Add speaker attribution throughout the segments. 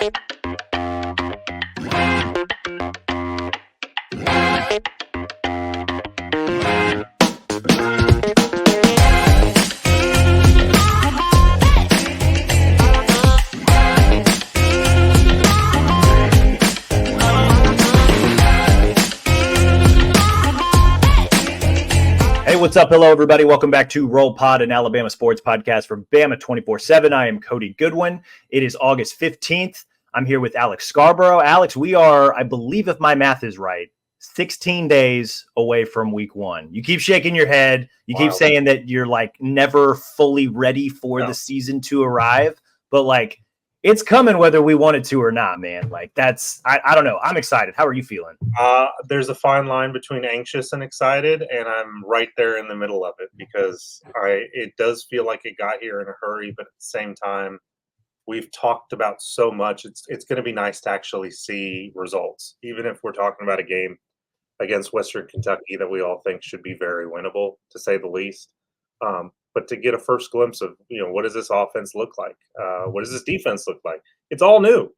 Speaker 1: What's up? Hello, everybody. Welcome back to Roll Pod, an Alabama sports podcast from Bama 24/7. I am Cody Goodwin. It is August 15th. I'm here with Alex Scarborough. Alex, we are, I believe if my math is right, 16 days away from week one. You keep shaking your head. You keep saying that you're like never fully ready for the season to arrive, but like it's coming whether we want it to or not, man. Like that's, I don't know. I'm excited. How are you feeling?
Speaker 2: There's a fine line between anxious and excited, and I'm right there in the middle of it because it does feel like it got here in a hurry, but at the same time, we've talked about so much. It's going to be nice to actually see results, even if we're talking about a game against Western Kentucky that we all think should be very winnable, to say the least. But to get a first glimpse of, what does this offense look like? What does this defense look like? It's all new.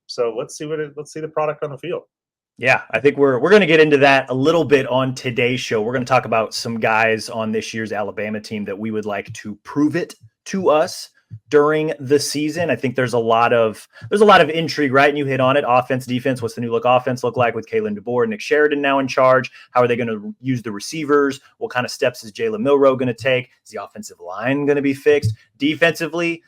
Speaker 2: So let's see the product on the field.
Speaker 1: Yeah, I think we're going to get into that a little bit on today's show. We're going to talk about some guys on this year's Alabama team that we would like to prove it to us during the season. I think there's a lot of intrigue, right? And you hit on it. Offense, defense. What's the new look offense look like with Kalen DeBoer and Nick Sheridan now in charge? How are they going to use the receivers? What kind of steps is Jalen Milroe going to take? Is the offensive line going to be fixed? Defensively,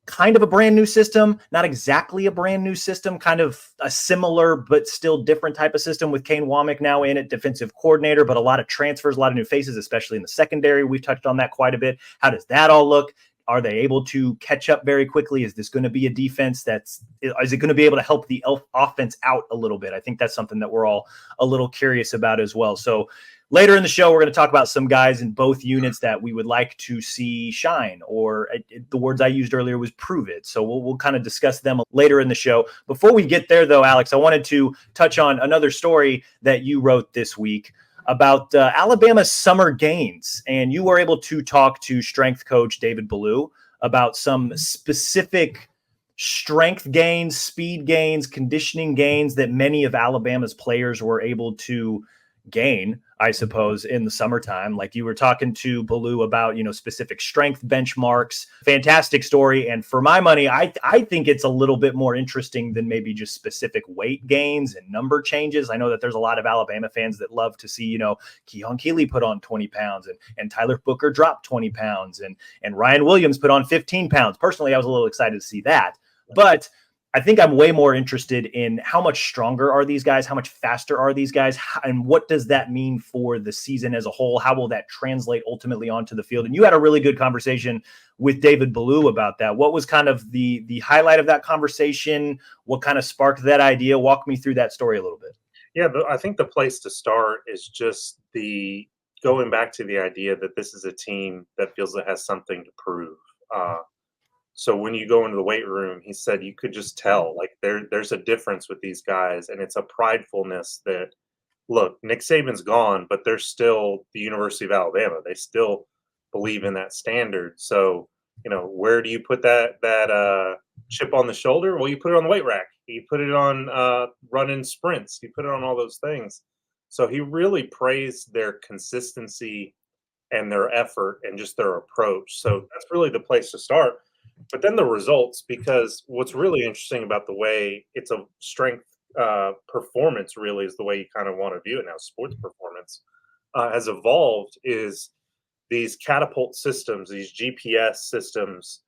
Speaker 1: kind of a brand new system, not exactly a brand new system, kind of a similar but still different type of system with Kane Womack now in at defensive coordinator, but a lot of transfers, a lot of new faces, especially in the secondary. We've touched on that quite a bit. How does that all look? Are they able to catch up very quickly? Is this going to be a defense is it going to be able to help the offense out a little bit? I think that's something that we're all a little curious about as well. So later in the show, we're going to talk about some guys in both units that we would like to see shine, or the words I used earlier was prove it. So we'll kind of discuss them later in the show. Before we get there, though, Alex, I wanted to touch on another story that you wrote this week about Alabama's summer gains. And you were able to talk to strength coach David Ballou about some specific strength gains, speed gains, conditioning gains that many of Alabama's players were able to gain, I suppose, in the summertime. Like you were talking to Ballou about, specific strength benchmarks. Fantastic story. And for my money, I think it's a little bit more interesting than maybe just specific weight gains and number changes. I know that there's a lot of Alabama fans that love to see, Keon Keeley put on 20 pounds and Tyler Booker dropped 20 pounds and Ryan Williams put on 15 pounds. Personally, I was a little excited to see that. But I think I'm way more interested in how much stronger are these guys? How much faster are these guys? And what does that mean for the season as a whole? How will that translate ultimately onto the field? And you had a really good conversation with David Ballou about that. What was kind of the highlight of that conversation? What kind of sparked that idea? Walk me through that story a little bit.
Speaker 2: Yeah, I think the place to start is just going back to the idea that this is a team that feels it has something to prove. So when you go into the weight room, he said you could just tell, like there's a difference with these guys, and it's a pridefulness that, look, Nick Saban's gone, but they're still the University of Alabama. They still believe in that standard. So, where do you put that chip on the shoulder? Well, you put it on the weight rack. You put it on running sprints. You put it on all those things. So he really praised their consistency and their effort and just their approach. So that's really the place to start. But then the results, because what's really interesting about the way it's a strength performance really is the way you kind of want to view it now, sports performance has evolved, is these catapult systems, these GPS systems,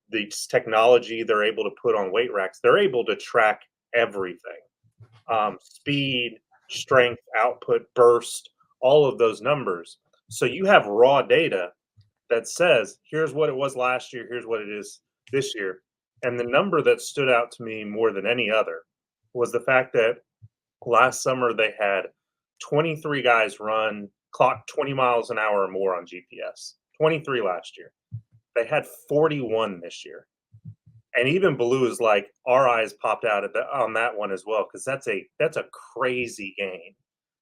Speaker 2: these technology they're able to put on weight racks, they're able to track everything. Speed, strength, output, burst, all of those numbers. So you have raw data that says, here's what it was last year, here's what it is this year. And the number that stood out to me more than any other was the fact that last summer they had 23 guys clock 20 miles an hour or more on GPS. 23 last year. They had 41 this year. And even Ballou is like, our eyes popped out on that one as well, because that's a crazy gain.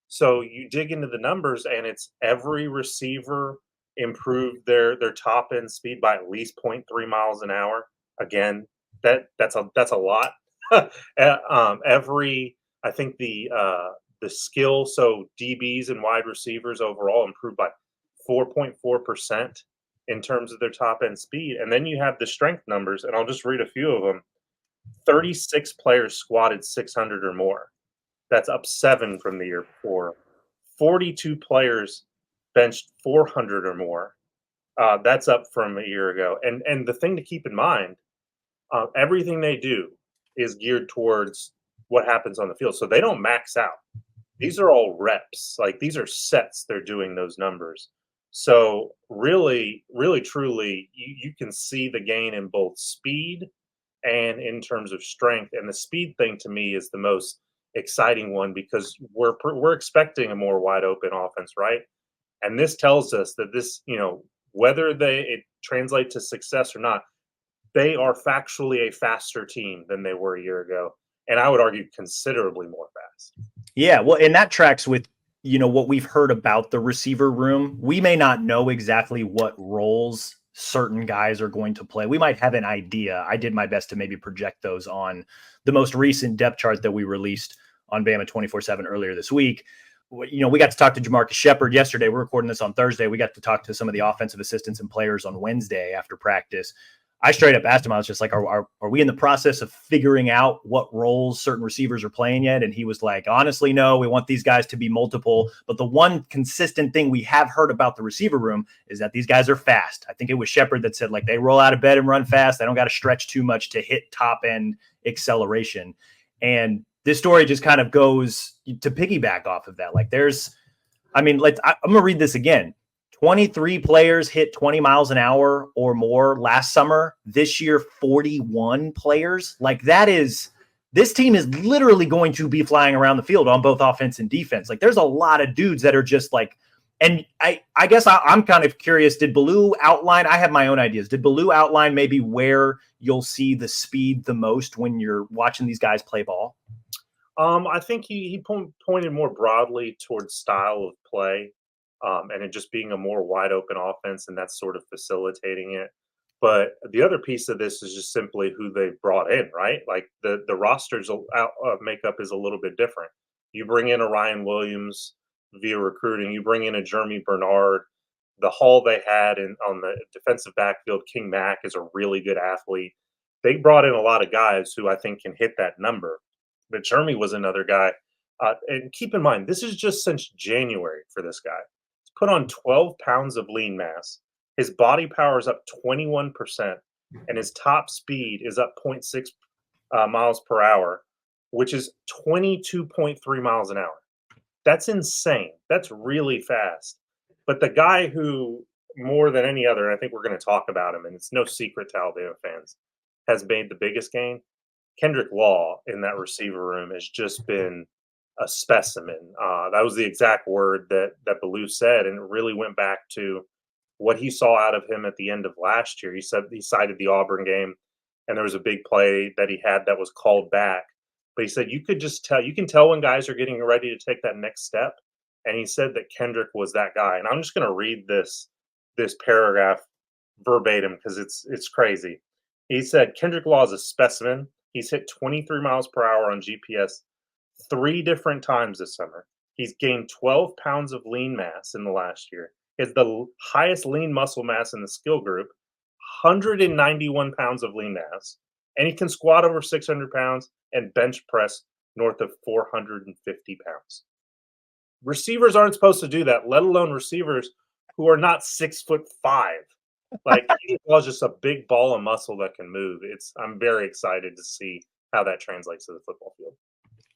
Speaker 2: So you dig into the numbers, and it's every receiver improved their top end speed by at least 0.3 miles an hour. Again, That's a lot. I think the skill, so DBs and wide receivers overall improved by 4.4% in terms of their top end speed. And then you have the strength numbers, and I'll just read a few of them. 36 players squatted 600 or more. That's up 7 from the year before. 42 players benched 400 or more. That's up from a year ago. And the thing to keep in mind, everything they do is geared towards what happens on the field. So they don't max out. These are all reps. Like, these are sets they're doing those numbers. So really, really, truly, you can see the gain in both speed and in terms of strength. And the speed thing to me is the most exciting one because we're expecting a more wide open offense, right? And this tells us that this, whether it translates to success or not, they are factually a faster team than they were a year ago. And I would argue considerably more fast.
Speaker 1: Yeah, well, and that tracks with, what we've heard about the receiver room. We may not know exactly what roles certain guys are going to play. We might have an idea. I did my best to maybe project those on the most recent depth chart that we released on Bama 24/7 earlier this week. We got to talk to Jamarcus Shepard yesterday. We're recording this on Thursday. We got to talk to some of the offensive assistants and players on Wednesday after practice. I straight up asked him, I was just like, are we in the process of figuring out what roles certain receivers are playing yet? And he was like, honestly, no, we want these guys to be multiple. But the one consistent thing we have heard about the receiver room is that these guys are fast. I think it was Shepard that said, like, they roll out of bed and run fast. They don't got to stretch too much to hit top end acceleration. And this story just kind of goes to piggyback off of that. Like, I'm going to read this again. 23 players hit 20 miles an hour or more last summer. This year, 41 players. Like, this team is literally going to be flying around the field on both offense and defense. Like, there's a lot of dudes that are just like, and I guess I'm kind of curious, did Ballou outline, I have my own ideas. Did Ballou outline maybe where you'll see the speed the most when you're watching these guys play ball?
Speaker 2: I think he pointed more broadly towards style of play. And it just being a more wide open offense, and that's sort of facilitating it. But the other piece of this is just simply who they brought in, right? Like the roster's makeup is a little bit different. You bring in a Ryan Williams via recruiting, you bring in a Jeremy Bernard. The haul they had on the defensive backfield, King Mack is a really good athlete. They brought in a lot of guys who I think can hit that number. But Jeremy was another guy. And keep in mind, this is just since January for this guy. Put on 12 pounds of lean mass. His body power is up 21%, and his top speed is up 0.6 miles per hour, which is 22.3 miles an hour. That's insane. That's really fast. But the guy who, more than any other, I think we're going to talk about him, and it's no secret to Alabama fans, has made the biggest gain. Kendrick Law in that receiver room has just been a specimen. That was the exact word that Ballou said, and it really went back to what he saw out of him at the end of last year. He said he cited the Auburn game, and there was a big play that he had that was called back. But he said you can tell when guys are getting ready to take that next step. And he said that Kendrick was that guy. And I'm just going to read this paragraph verbatim because it's crazy. He said Kendrick Law is a specimen. He's hit 23 miles per hour on GPS 3 different times this summer. He's gained 12 pounds of lean mass in the last year. He has the highest lean muscle mass in the skill group, 191 pounds of lean mass. And he can squat over 600 pounds and bench press north of 450 pounds. Receivers aren't supposed to do that, let alone receivers who are not 6'5". Like, he was just a big ball of muscle that can move. I'm very excited to see how that translates to the football field.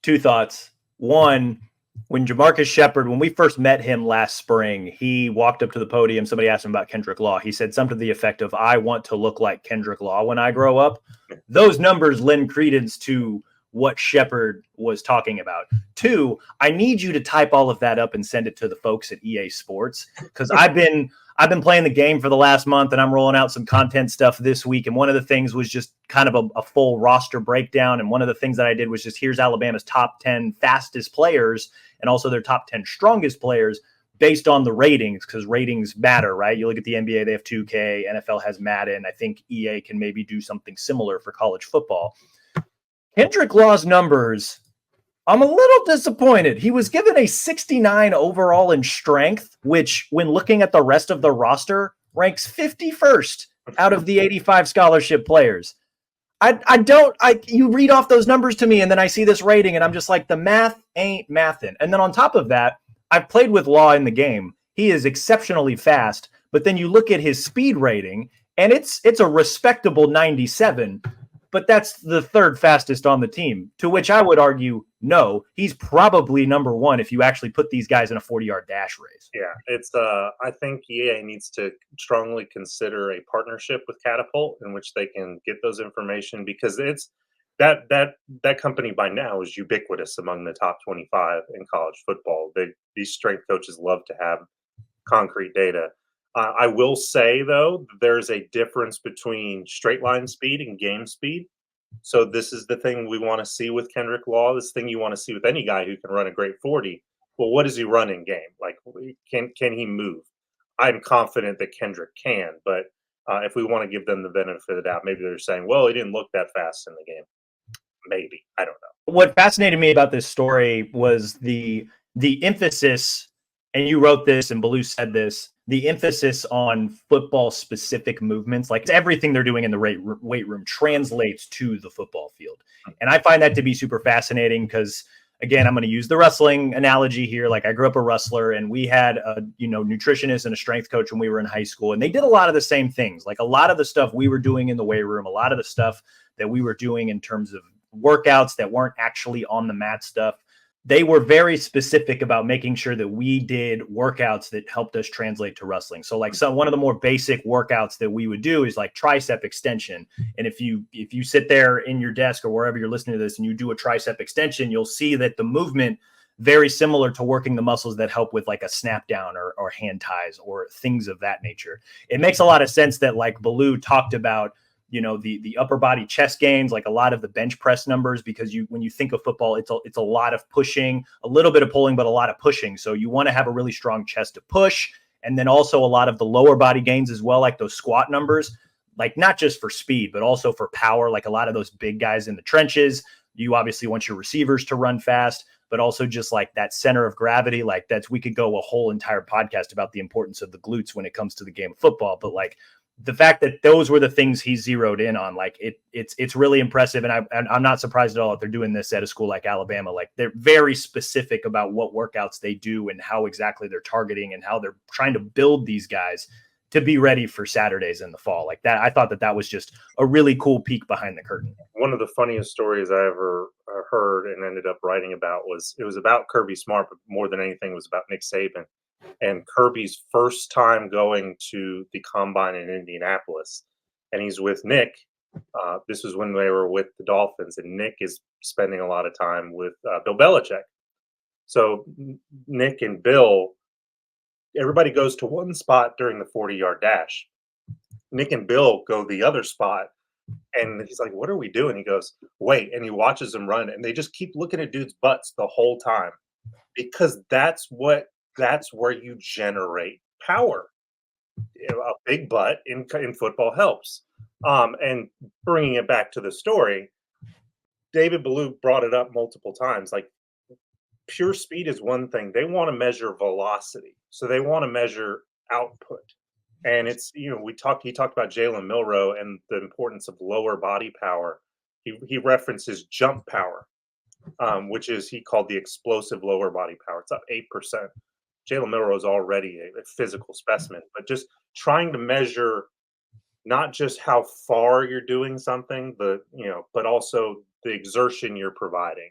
Speaker 1: 2 thoughts. One, when Jamarcus Shepard, when we first met him last spring, he walked up to the podium. Somebody asked him about Kendrick Law. He said something to the effect of, I want to look like Kendrick Law when I grow up. Those numbers lend credence to what Shepard was talking about. 2, I need you to type all of that up and send it to the folks at EA Sports, because I've been playing the game for the last month, and I'm rolling out some content stuff this week. And one of the things was just kind of a full roster breakdown. And one of the things that I did was just, here's Alabama's top 10 fastest players and also their top 10 strongest players based on the ratings, because ratings matter, right? You look at the NBA, they have 2K, NFL has Madden. I think EA can maybe do something similar for college football. Kendrick Law's numbers, I'm a little disappointed. He was given a 69 overall in strength, which when looking at the rest of the roster ranks 51st out of the 85 scholarship players. You read off those numbers to me and then I see this rating and I'm just like, the math ain't mathin'. And then on top of that, I've played with Law in the game. He is exceptionally fast, but then you look at his speed rating and it's a respectable 97, but that's the third fastest on the team, to which I would argue, no, he's probably number one if you actually put these guys in a 40-yard dash race.
Speaker 2: Yeah, it's I think EA needs to strongly consider a partnership with Catapult in which they can get those information, because it's that company by now is ubiquitous among the top 25 in college football. These strength coaches love to have concrete data. I will say, though, there's a difference between straight line speed and game speed. So this is the thing we want to see with Kendrick Law. This thing you want to see with any guy who can run a great 40. Well, what does he run in game? Like, can he move? I'm confident that Kendrick can, but if we want to give them the benefit of the doubt, maybe they're saying, well, he didn't look that fast in the game. Maybe. I don't know.
Speaker 1: What fascinated me about this story was the emphasis, and you wrote this and Baloo said this, the emphasis on football specific movements, like everything they're doing in the weight room translates to the football field. And I find that to be super fascinating because, again, I'm going to use the wrestling analogy here. Like, I grew up a wrestler and we had a, nutritionist and a strength coach when we were in high school, and they did a lot of the same things. Like, a lot of the stuff we were doing in the weight room, a lot of the stuff that we were doing in terms of workouts that weren't actually on the mat stuff, they were very specific about making sure that we did workouts that helped us translate to wrestling. So like one of the more basic workouts that we would do is like tricep extension. And if you sit there in your desk or wherever you're listening to this and you do a tricep extension, you'll see that the movement very similar to working the muscles that help with like a snap down or hand ties or things of that nature. It makes a lot of sense that like Baloo talked about, the upper body chest gains, like a lot of the bench press numbers, because when you think of football, it's a lot of pushing, a little bit of pulling, but a lot of pushing. So you want to have a really strong chest to push. And then also a lot of the lower body gains as well, like those squat numbers, like not just for speed, but also for power. Like a lot of those big guys in the trenches, you obviously want your receivers to run fast, but also just like that center of gravity. Like we could go a whole entire podcast about the importance of the glutes when it comes to the game of football. But like, the fact that those were the things he zeroed in on, like it's really impressive. And I'm not surprised at all if they're doing this at a school like Alabama. Like, they're very specific about what workouts they do and how exactly they're targeting and how they're trying to build these guys to be ready for Saturdays in the fall. Like that, I thought that was just a really cool peek behind the curtain.
Speaker 2: One of the funniest stories I ever heard and ended up writing about was about Kirby Smart, but more than anything it was about Nick Saban. And Kirby's first time going to the combine in Indianapolis, and he's with Nick. This was when they were with the Dolphins, and Nick is spending a lot of time with Bill Belichick. So Nick and Bill, everybody goes to one spot during the 40-yard dash. Nick and Bill go the other spot, and he's like, "What are we doing?" He goes, "Wait," and he watches them run, and they just keep looking at dudes' butts the whole time, because that's where you generate power. A big butt in football helps. And bringing it back to the story, David Ballou brought it up multiple times. Like, pure speed is one thing. They want to measure velocity. So they want to measure output. And it's, he talked about Jalen Milroe and the importance of lower body power. He references jump power, which is, he called the explosive lower body power. It's up 8%. Jalen Milroe is already a physical specimen, but just trying to measure not just how far you're doing something, but also the exertion you're providing.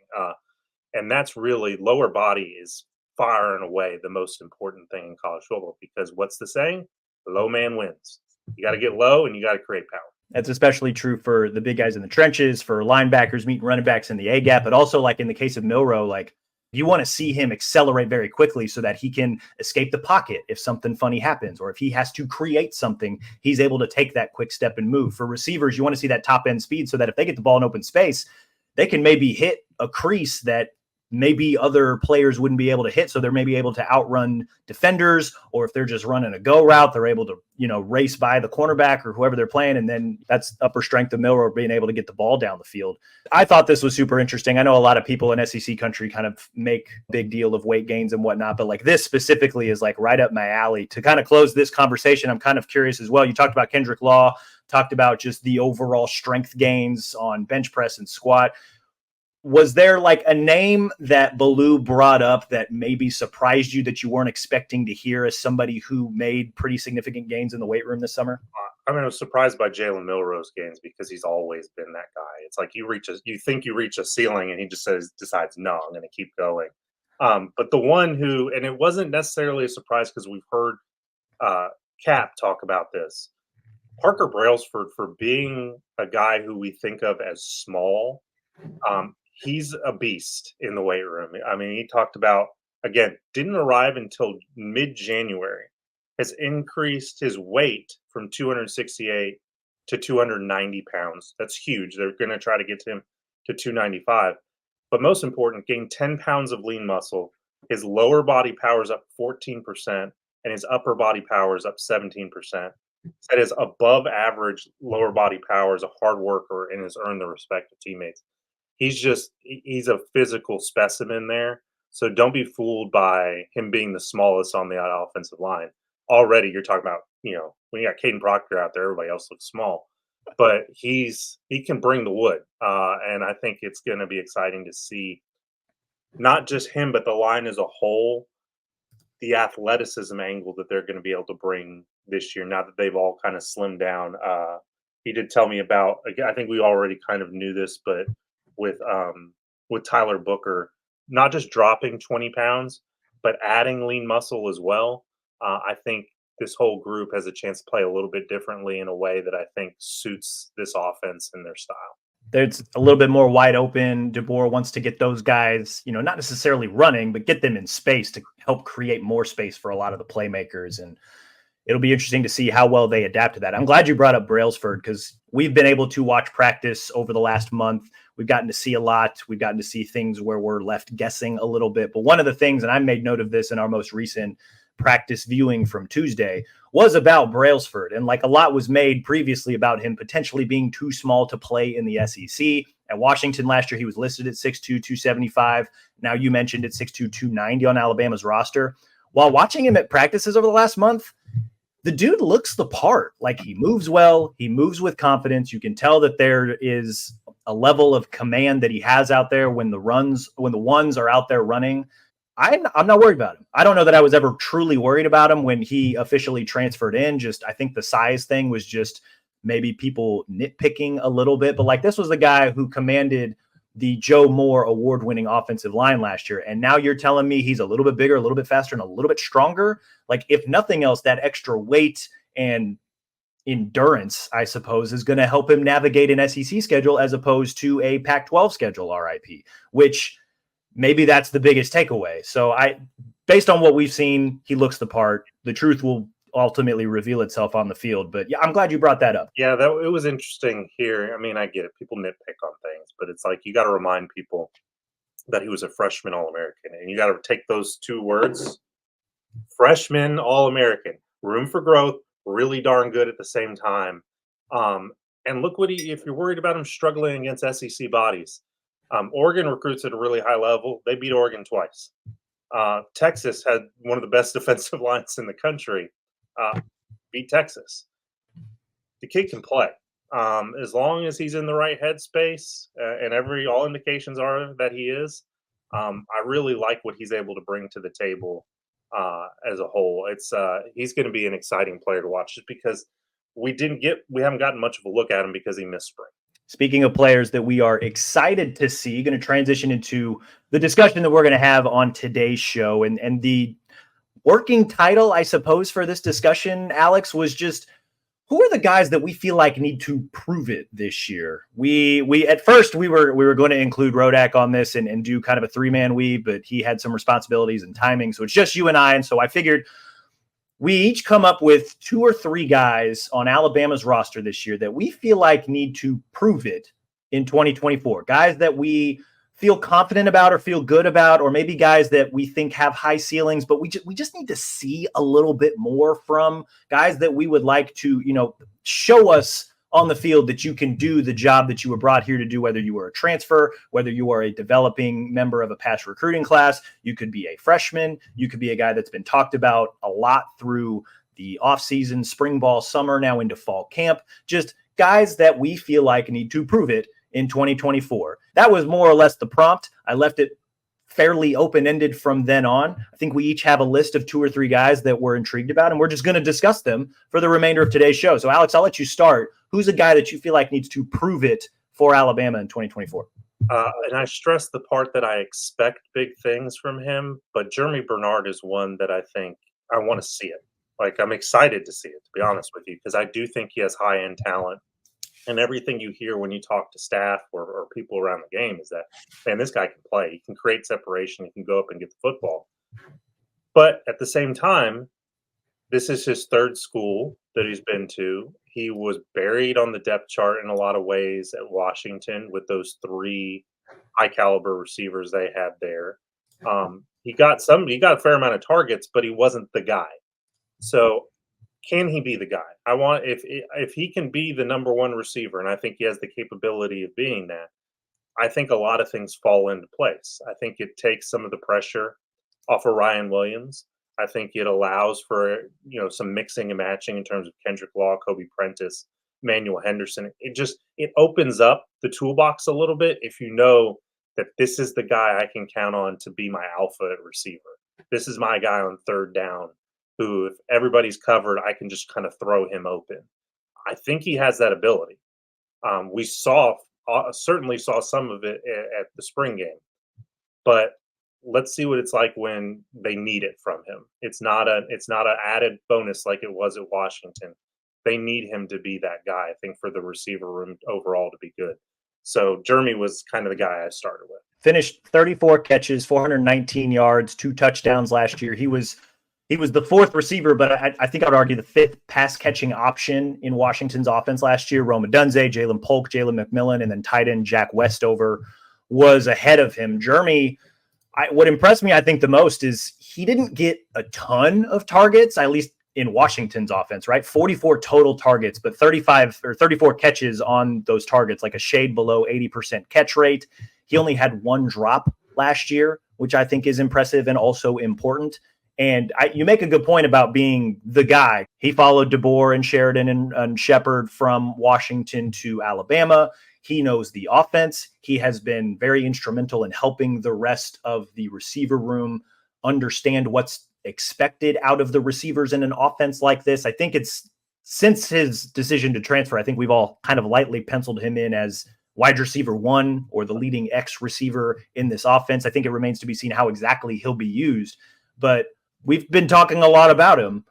Speaker 2: And that's really, lower body is far and away the most important thing in college football, because what's the saying? The low man wins. You got to get low and you got to create power.
Speaker 1: That's especially true for the big guys in the trenches, for linebackers meeting running backs in the A gap, but also like in the case of Milroe, like, you want to see him accelerate very quickly so that he can escape the pocket if something funny happens, or if he has to create something, he's able to take that quick step and move. For receivers, you want to see that top end speed so that if they get the ball in open space, they can maybe hit a crease that maybe other players wouldn't be able to hit. So they're maybe able to outrun defenders, or if they're just running a go route, they're able to, race by the cornerback or whoever they're playing. And then that's upper strength of Miller being able to get the ball down the field. I thought this was super interesting. I know a lot of people in SEC country kind of make a big deal of weight gains and whatnot, but like this specifically is like right up my alley. To kind of close this conversation, I'm kind of curious as well. You talked about Kendrick Law, talked about just the overall strength gains on bench press and squat. Was there like a name that Baloo brought up that maybe surprised you that you weren't expecting to hear as somebody who made pretty significant gains in the weight room this summer?
Speaker 2: I mean, I was surprised by Jalen Milroe's gains because he's always been that guy. It's like you think you reach a ceiling, and he just decides, no, I'm going to keep going. But the one who, and it wasn't necessarily a surprise because we've heard Cap talk about this, Parker Brailsford, for being a guy who we think of as small. He's a beast in the weight room. I mean, he talked about, again, didn't arrive until mid-January, has increased his weight from 268 to 290 pounds. That's huge. They're going to try to get him to 295. But most important, gained 10 pounds of lean muscle. His lower body power is up 14%, and his upper body power is up 17%. That is above average lower body power, as a hard worker, and has earned the respect of teammates. He's a physical specimen there. So don't be fooled by him being the smallest on the offensive line. Already you're talking about, when you got Caden Proctor out there, everybody else looks small. But he can bring the wood. And I think it's going to be exciting to see not just him, but the line as a whole, the athleticism angle that they're going to be able to bring this year, now that they've all kind of slimmed down. He did tell me about, I think we already kind of knew this, but with Tyler Booker, not just dropping 20 pounds, but adding lean muscle as well. I think this whole group has a chance to play a little bit differently in a way that I think suits this offense and their style.
Speaker 1: There's a little bit more wide open. DeBoer wants to get those guys, not necessarily running, but get them in space to help create more space for a lot of the playmakers. And it'll be interesting to see how well they adapt to that. I'm glad you brought up Brailsford because we've been able to watch practice over the last month. We've gotten to see a lot. We've gotten to see things where we're left guessing a little bit. But one of the things, and I made note of this in our most recent practice viewing from Tuesday, was about Brailsford. And like a lot was made previously about him potentially being too small to play in the SEC. At Washington last year, he was listed at 6'2", 275. Now you mentioned at 6'2", 290 on Alabama's roster. While watching him at practices over the last month, the dude looks the part. Like, he moves well. He moves with confidence. You can tell that there is a level of command that he has out there when the ones are out there running. I'm not worried about him. I don't know that I was ever truly worried about him when he officially transferred in. I think the size thing was just maybe people nitpicking a little bit. But like, this was the guy who commanded the Joe Moore award-winning offensive line last year. And now you're telling me he's a little bit bigger, a little bit faster, and a little bit stronger. Like, if nothing else, that extra weight and endurance, I suppose, is going to help him navigate an SEC schedule as opposed to a Pac-12 schedule, RIP, which maybe that's the biggest takeaway. So based on what we've seen, he looks the part. The truth will ultimately reveal itself on the field. But yeah, I'm glad you brought that up.
Speaker 2: Yeah, it was interesting here. I mean, I get it. People nitpick on things, but it's like, you got to remind people that he was a freshman All-American. And you got to take those two words, freshman All-American, room for growth, really darn good at the same time. And look if you're worried about him struggling against SEC bodies, Oregon recruits at a really high level. They beat Oregon twice. Texas had one of the best defensive lines in the country. Beat Texas. The kid can play. As long as he's in the right headspace, and all indications are that he is. I really like what he's able to bring to the table as a whole. He's going to be an exciting player to watch, just because we haven't gotten much of a look at him because he missed spring.
Speaker 1: Speaking of players that we are excited to see, going to transition into the discussion that we're going to have on today's show. And the working title, I suppose, for this discussion, Alex, was just, who are the guys that we feel like need to prove it this year? We at first we were going to include Rodak on this and do kind of a three-man weave, but he had some responsibilities and timing, so it's just you and I. And so I figured we each come up with 2 or 3 guys on Alabama's roster this year that we feel like need to prove it in 2024. Guys that we feel confident about or feel good about, or maybe guys that we think have high ceilings, but we just need to see a little bit more from guys that we would like to, show us on the field that you can do the job that you were brought here to do, whether you were a transfer, whether you are a developing member of a past recruiting class, you could be a freshman, you could be a guy that's been talked about a lot through the offseason, spring ball, summer, now into fall camp, just guys that we feel like need to prove it in 2024. That was more or less the prompt. I left it fairly open-ended from then on. I think we each have a list of 2 or 3 guys that we're intrigued about, and we're just going to discuss them for the remainder of today's show. So, Alex, I'll let you start. Who's a guy that you feel like needs to prove it for Alabama in 2024?
Speaker 2: And I stress the part that I expect big things from him, but Jeremy Bernard is one that I think I want to see it. Like, I'm excited to see it, to be honest with you, because I do think he has high-end talent. And everything you hear when you talk to staff or people around the game is that, man, this guy can play. He can create separation. He can go up and get the football. But at the same time, this is his 3rd school that he's been to. He was buried on the depth chart in a lot of ways at Washington with those 3 high caliber receivers they had there. He got a fair amount of targets, but he wasn't the guy. So can he be the guy? If he can be the number 1 receiver, and I think he has the capability of being that, I think a lot of things fall into place. I think it takes some of the pressure off of Ryan Williams. I think it allows for some mixing and matching in terms of Kendrick Law, Kobe Prentice, Manuel Henderson. It opens up the toolbox a little bit if you know that this is the guy I can count on to be my alpha at receiver. This is my guy on 3rd down who, if everybody's covered, I can just kind of throw him open. I think he has that ability. We certainly saw some of it at the spring game, but let's see what it's like when they need it from him. It's not an added bonus like it was at Washington. They need him to be that guy, I think, for the receiver room overall to be good. So Jeremy was kind of the guy I started with.
Speaker 1: Finished 34 catches, 419 yards, 2 touchdowns last year. He was the 4th receiver, but I think I would argue the 5th pass catching option in Washington's offense last year. Rome Odunze, Jalen Polk, Jalen McMillan, and then tight end Jack Westover was ahead of him. Jeremy, what impressed me, I think, the most is he didn't get a ton of targets, at least in Washington's offense, right? 44 total targets, but 34 catches on those targets, like a shade below 80% catch rate. He only had 1 drop last year, which I think is impressive and also important. And you make a good point about being the guy. He followed DeBoer and Sheridan and Shepard from Washington to Alabama. He knows the offense. He has been very instrumental in helping the rest of the receiver room understand what's expected out of the receivers in an offense like this. I think it's since his decision to transfer, I think we've all kind of lightly penciled him in as wide receiver 1 or the leading X receiver in this offense. I think it remains to be seen how exactly he'll be used, but we've been talking a lot about him.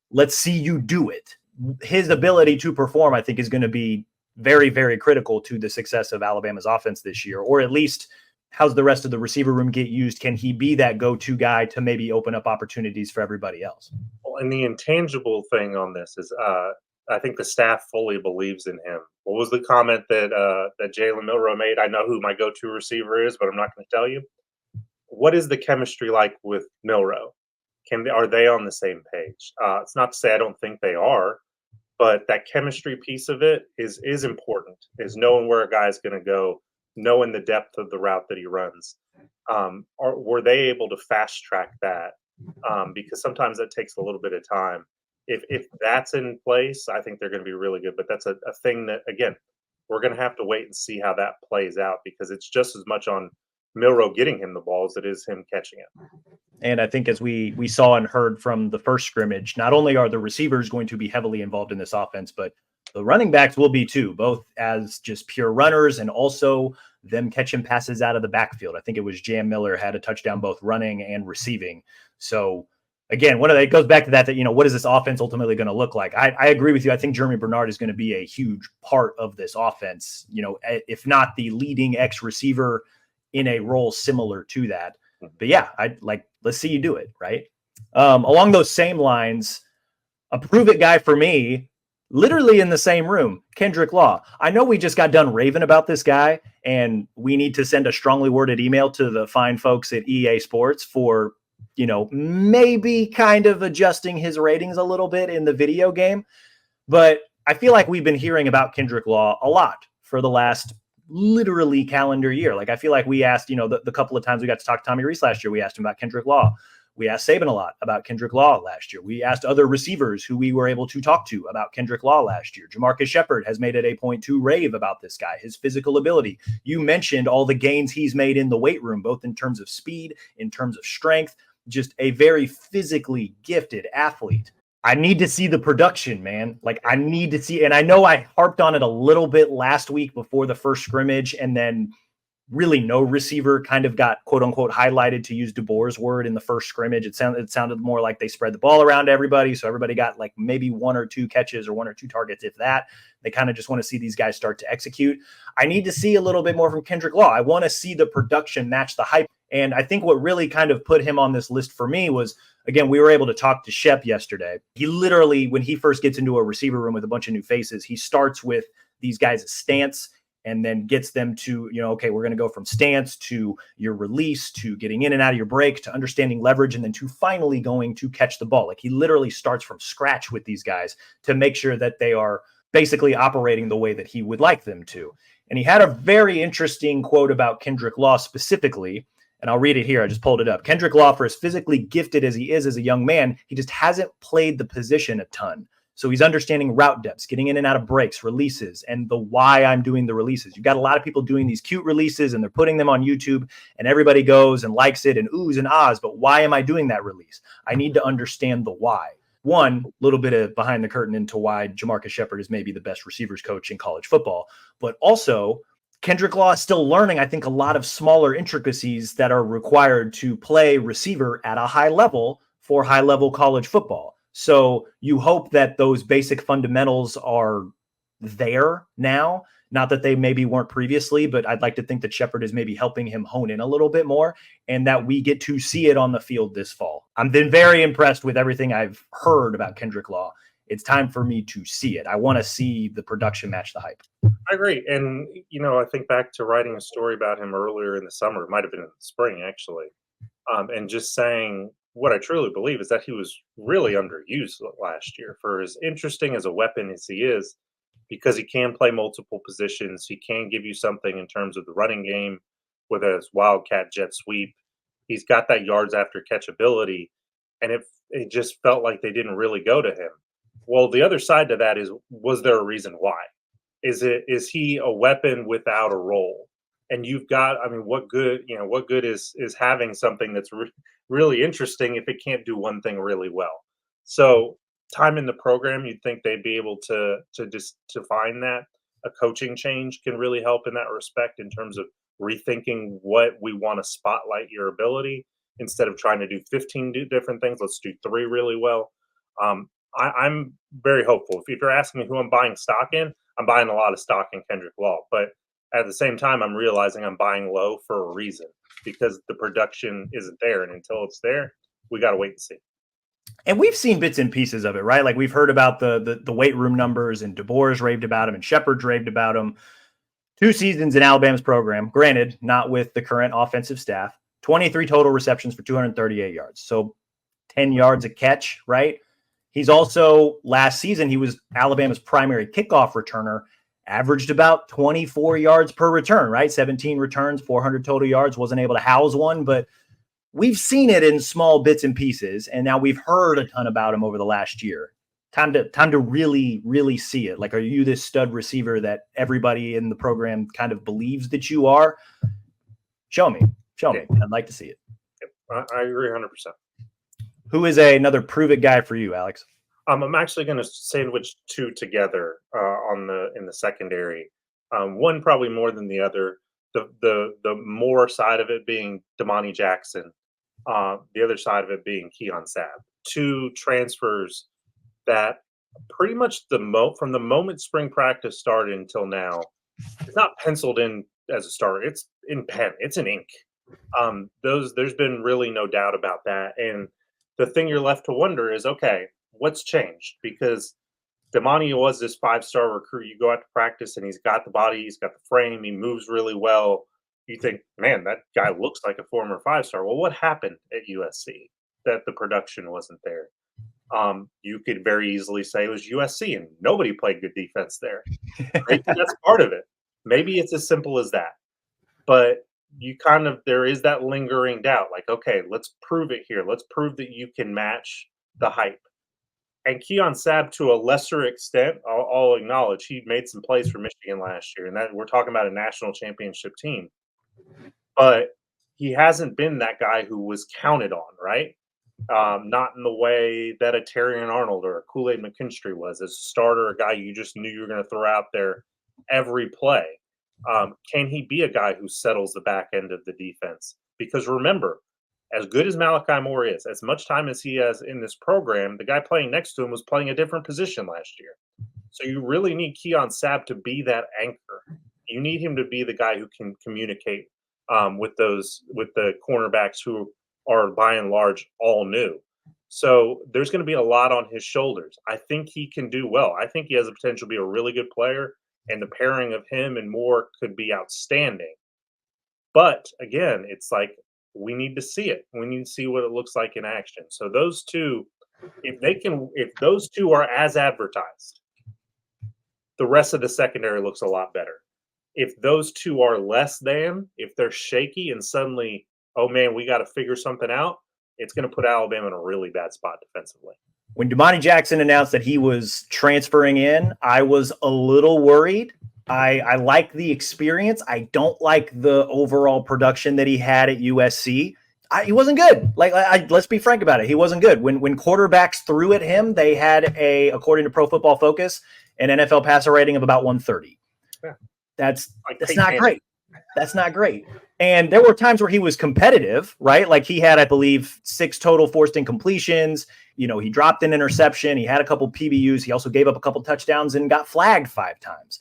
Speaker 1: Let's see you do it. His ability to perform, I think, is going to be very, very critical to the success of Alabama's offense this year, or at least how's the rest of the receiver room get used? Can he be that go-to guy to maybe open up opportunities for everybody else?
Speaker 2: Well, and the intangible thing on this is I think the staff fully believes in him. What was the comment that Jalen Milroe made? I know who my go-to receiver is, but I'm not going to tell you. What is the chemistry like with Milroe? Are they on the same page? It's not to say I don't think they are, but that chemistry piece of it is important. Is knowing where a guy's going to go, knowing the depth of the route that he runs. Were they able to fast track that? Because sometimes that takes a little bit of time. If that's in place, I think they're going to be really good. But that's a thing that, again, we're going to have to wait and see how that plays out, because it's just as much on Milroe getting him the ball as it is him catching it.
Speaker 1: And I think as we saw and heard from the first scrimmage, not only are the receivers going to be heavily involved in this offense, but the running backs will be too, both as just pure runners and also them catching passes out of the backfield. I think it was Jam Miller had a touchdown both running and receiving. So again, it goes back to that, what is this offense ultimately going to look like? I agree with you. I think Jeremy Bernard is going to be a huge part of this offense, if not the leading X receiver in a role similar to that. But yeah, let's see you do it, right? Along those same lines, a prove it guy for me, literally in the same room, Kendrick Law. I know we just got done raving about this guy, and we need to send a strongly worded email to the fine folks at EA Sports for, maybe kind of adjusting his ratings a little bit in the video game. But I feel like we've been hearing about Kendrick Law a lot for the last literally calendar year. Like I feel like we asked, the couple of times we got to talk to Tommy Reese last year, we asked him about Kendrick Law. We asked Saban a lot about Kendrick Law last year. We asked other receivers who we were able to talk to about Kendrick Law last year. Jamarcus Shepard has made it a point to rave about this guy, his physical ability. You mentioned all the gains he's made in the weight room, both in terms of speed, in terms of strength, just a very physically gifted athlete. I need to see the production, man. Like I need to see, and I know I harped on it a little bit last week before the first scrimmage, and then really no receiver kind of got quote unquote highlighted, to use DeBoer's word, in the first scrimmage. It sounded more like they spread the ball around to everybody. So everybody got like maybe 1 or 2 catches or 1 or 2 targets, if that. They kind of just want to see these guys start to execute. I need to see a little bit more from Kendrick Law. I want to see the production match the hype. And I think what really kind of put him on this list for me was, again, we were able to talk to Shep yesterday. He literally, when he first gets into a receiver room with a bunch of new faces, he starts with these guys' stance and then gets them to, okay, we're going to go from stance to your release to getting in and out of your break to understanding leverage and then to finally going to catch the ball. Like he literally starts from scratch with these guys to make sure that they are basically operating the way that he would like them to. And he had a very interesting quote about Kendrick Law specifically, and I'll read it here. I just pulled it up. Kendrick Law, for as physically gifted as he is as a young man, he just hasn't played the position a ton. So he's understanding route depths, getting in and out of breaks, releases, and the why I'm doing the releases. You've got a lot of people doing these cute releases and they're putting them on YouTube and everybody goes and likes it and oohs and ahs. But why am I doing that release? I need to understand the why. One, little bit of behind the curtain into why Jamarcus Shepard is maybe the best receivers coach in college football, but also Kendrick Law is still learning, I think, a lot of smaller intricacies that are required to play receiver at a high level for high-level college football. So you hope that those basic fundamentals are there now. Not that they maybe weren't previously, but I'd like to think that Shepard is maybe helping him hone in a little bit more and that we get to see it on the field this fall. I've been very impressed with everything I've heard about Kendrick Law. It's time for me to see it. I want to see the production match the hype.
Speaker 2: I agree. And, I think back to writing a story about him earlier in the summer. It might have been in the spring, actually. And just saying what I truly believe is that he was really underused last year, for as interesting as a weapon as he is, because he can play multiple positions. He can give you something in terms of the running game with his wildcat jet sweep. He's got that yards after catch ability. And it just felt like they didn't really go to him. Well, the other side to that is, was there a reason why? Is he a weapon without a role? And you've got, what good is having something that's really interesting if it can't do one thing really well? So time in the program, you'd think they'd be able to find that. A coaching change can really help in that respect in terms of rethinking what we want to spotlight your ability instead of trying to do 15 different things. Let's do 3 really well. I'm very hopeful. If you're asking me who I'm buying stock in, I'm buying a lot of stock in Kendrick Law. But at the same time, I'm realizing I'm buying low for a reason, because the production isn't there. And until it's there, we got to wait and see.
Speaker 1: And we've seen bits and pieces of it, right? Like we've heard about the weight room numbers, and DeBoer's raved about him and Shepard's raved about him. 2 seasons in Alabama's program, granted, not with the current offensive staff, 23 total receptions for 238 yards. So 10 yards a catch, right? He's also, last season, he was Alabama's primary kickoff returner, averaged about 24 yards per return, right? 17 returns, 400 total yards, wasn't able to house one, but we've seen it in small bits and pieces, and now we've heard a ton about him over the last year. Time to really, really see it. Like, are you this stud receiver that everybody in the program kind of believes that you are? Show me. I'd like to see it.
Speaker 2: I agree 100%.
Speaker 1: Who is another prove it guy for you, Alex?
Speaker 2: I'm actually going to sandwich 2 together in the secondary. One probably more than the other. The more side of it being Damani Jackson, the other side of it being Keon Sabb. 2 transfers that pretty much from the moment spring practice started until now, it's not penciled in as a starter. It's in pen. It's in ink. There's been really no doubt about that. And the thing you're left to wonder is, okay, what's changed? Because Damani was this 5-star recruit. You go out to practice and he's got the body, he's got the frame, he moves really well. You think, man, that guy looks like a former 5-star. Well, what happened at USC that the production wasn't there? You could very easily say it was USC and nobody played good defense there. Maybe that's part of it. Maybe it's as simple as that. But there is that lingering doubt, like, okay, let's prove it here. Let's prove that you can match the hype. And Keon Sabb, to a lesser extent, I'll acknowledge he made some plays for Michigan last year, and that we're talking about a national championship team. But he hasn't been that guy who was counted on, right? Not in the way that a Terrion Arnold or a Kool-Aid McKinstry was, as a starter, a guy you just knew you were going to throw out there every play. Can he be a guy who settles the back end of the defense? Because remember, as good as Malachi Moore is, as much time as he has in this program, the guy playing next to him was playing a different position last year. So you really need Keon Sabb to be that anchor. You need him to be the guy who can communicate with the cornerbacks who are by and large all new. So there's going to be a lot on his shoulders. I think he can do well. I think he has the potential to be a really good player, and the pairing of him and Moore could be outstanding. But again, it's like we need to see it. We need to see what it looks like in action. So those two, if those two are as advertised, the rest of the secondary looks a lot better. If those two are less than, if they're shaky and suddenly, oh man, we got to figure something out, it's going to put Alabama in a really bad spot defensively.
Speaker 1: When Damani Jackson announced that he was transferring in, I was a little worried. I like the experience. I don't like the overall production that he had at USC. He wasn't good. Let's be frank about it. He wasn't good. When quarterbacks threw at him, they had according to Pro Football Focus, an NFL passer rating of about 130.
Speaker 2: Yeah.
Speaker 1: That's not great. That's not great. And there were times where he was competitive, right? Like he had, I believe, 6 total forced incompletions. He dropped an interception. He had a couple PBUs. He also gave up a couple touchdowns and got flagged 5 times.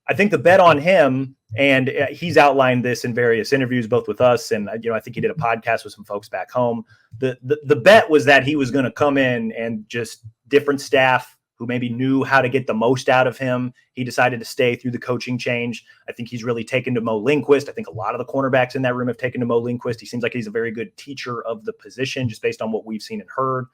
Speaker 1: I think the bet on him, and he's outlined this in various interviews, both with us and I think he did a podcast with some folks back home. The bet was that he was going to come in and just different staff who maybe knew how to get the most out of him. He decided to stay through the coaching change. I think he's really taken to Mo Lindquist. I think a lot of the cornerbacks in that room have taken to Mo Lindquist. He seems like he's a very good teacher of the position, just based on what we've seen and heard.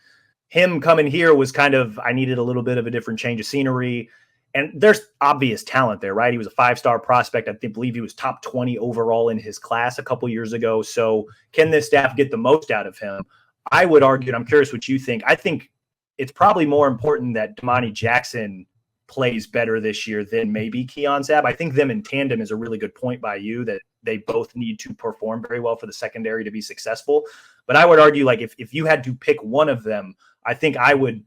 Speaker 1: Him coming here was kind of, I needed a little bit of a different change of scenery. And there's obvious talent there, right? He was a 5-star prospect. I believe he was top 20 overall in his class a couple years ago. So can this staff get the most out of him? I would argue, and I'm curious what you think. I think it's probably more important that Damani Jackson plays better this year than maybe Keon Sabb. I think them in tandem is a really good point by you, that they both need to perform very well for the secondary to be successful. But I would argue, like, if you had to pick one of them, I think I would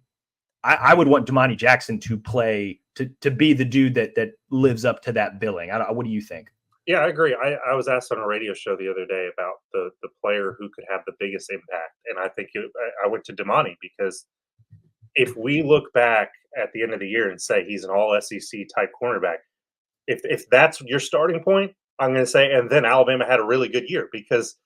Speaker 1: want Damani Jackson to play to be the dude that lives up to that billing. What do you think?
Speaker 2: Yeah, I agree. I was asked on a radio show the other day about the player who could have the biggest impact, and I think I went to Damani because if we look back at the end of the year and say he's an all SEC type cornerback, if that's your starting point, I'm going to say, and then Alabama had a really good year because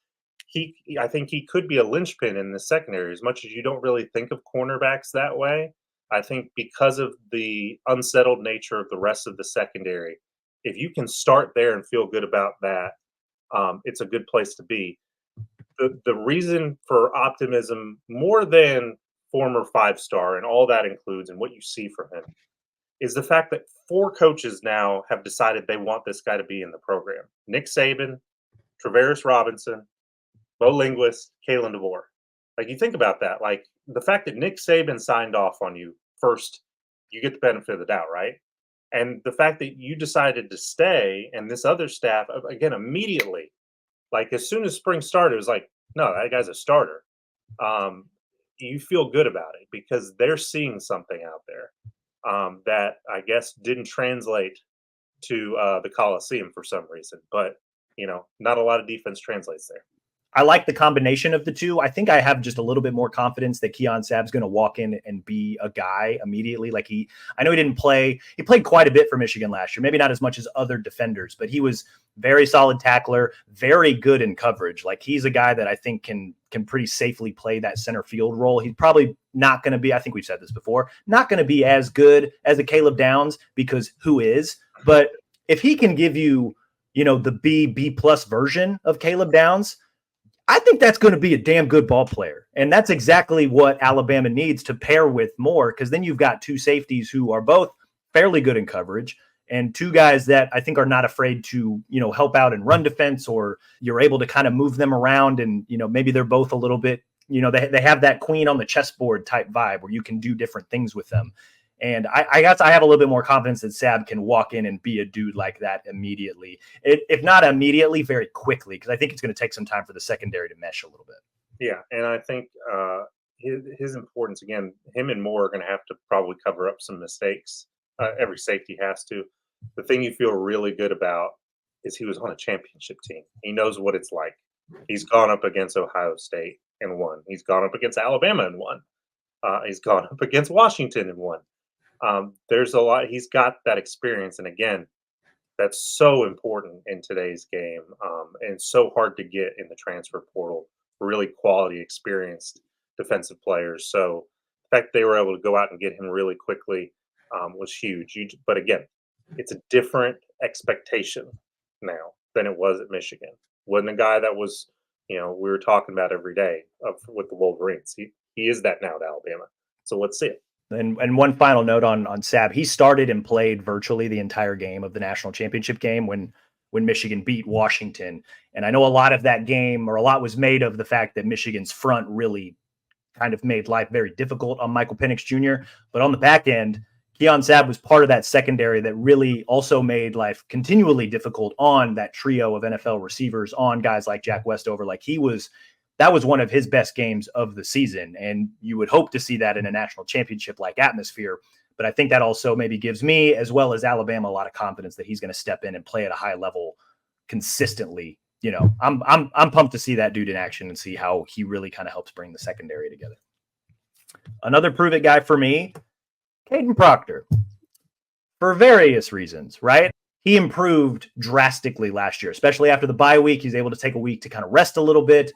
Speaker 2: I think he could be a linchpin in the secondary. As much as you don't really think of cornerbacks that way, I think because of the unsettled nature of the rest of the secondary, if you can start there and feel good about that, it's a good place to be. The reason for optimism, more than former 5-star and all that includes and what you see from him, is the fact that 4 coaches now have decided they want this guy to be in the program. Nick Saban, Travaris Robinson, Bo Linguist, Kalen DeVore. Like, you think about that. Like, the fact that Nick Saban signed off on you first, you get the benefit of the doubt, right? And the fact that you decided to stay and this other staff, again, immediately, like as soon as spring started, it was like, no, that guy's a starter. You feel good about it because they're seeing something out there that I guess didn't translate to the Coliseum for some reason. But, not a lot of defense translates there.
Speaker 1: I like the combination of the two. I think I have just a little bit more confidence that Keon Sabb's going to walk in and be a guy immediately. Like I know he didn't play. He played quite a bit for Michigan last year, maybe not as much as other defenders, but he was very solid tackler, very good in coverage. Like he's a guy that I think can pretty safely play that center field role. He's probably not going to be, I think we've said this before, not going to be as good as a Caleb Downs because who is, but if he can give you, the B plus version of Caleb Downs, I think that's going to be a damn good ball player. And that's exactly what Alabama needs to pair with more, because then you've got two safeties who are both fairly good in coverage and two guys that I think are not afraid to, help out in run defense, or you're able to kind of move them around. And, maybe they're both a little bit, they have that queen on the chessboard type vibe where you can do different things with them. And I guess I have a little bit more confidence that Sabb can walk in and be a dude like that immediately. If not immediately, very quickly, because I think it's going to take some time for the secondary to mesh a little bit.
Speaker 2: Yeah, and I think his importance, again, him and Moore are going to have to probably cover up some mistakes. Every safety has to. The thing you feel really good about is he was on a championship team. He knows what it's like. He's gone up against Ohio State and won. He's gone up against Alabama and won. He's gone up against Washington and won. There's a lot. He's got that experience, and again, that's so important in today's game, and so hard to get in the transfer portal. Really quality, experienced defensive players. So the fact they were able to go out and get him really quickly was huge. But again, it's a different expectation now than it was at Michigan. Wasn't a guy that was, we were talking about every day with the Wolverines. He is that now at Alabama. So let's see it.
Speaker 1: And one final note on Sabb, he started and played virtually the entire game of the national championship game when Michigan beat Washington. And I know a lot of that game, or a lot was made of the fact that Michigan's front really kind of made life very difficult on Michael Penix Jr. But on the back end, Keon Sabb was part of that secondary that really also made life continually difficult on that trio of NFL receivers, on guys like Jack Westover. Like that was one of his best games of the season. And you would hope to see that in a national championship-like atmosphere. But I think that also maybe gives me, as well as Alabama, a lot of confidence that he's going to step in and play at a high level consistently. I'm pumped to see that dude in action and see how he really kind of helps bring the secondary together. Another prove it guy for me, Caden Proctor, for various reasons, right? He improved drastically last year, especially after the bye week. He's able to take a week to kind of rest a little bit,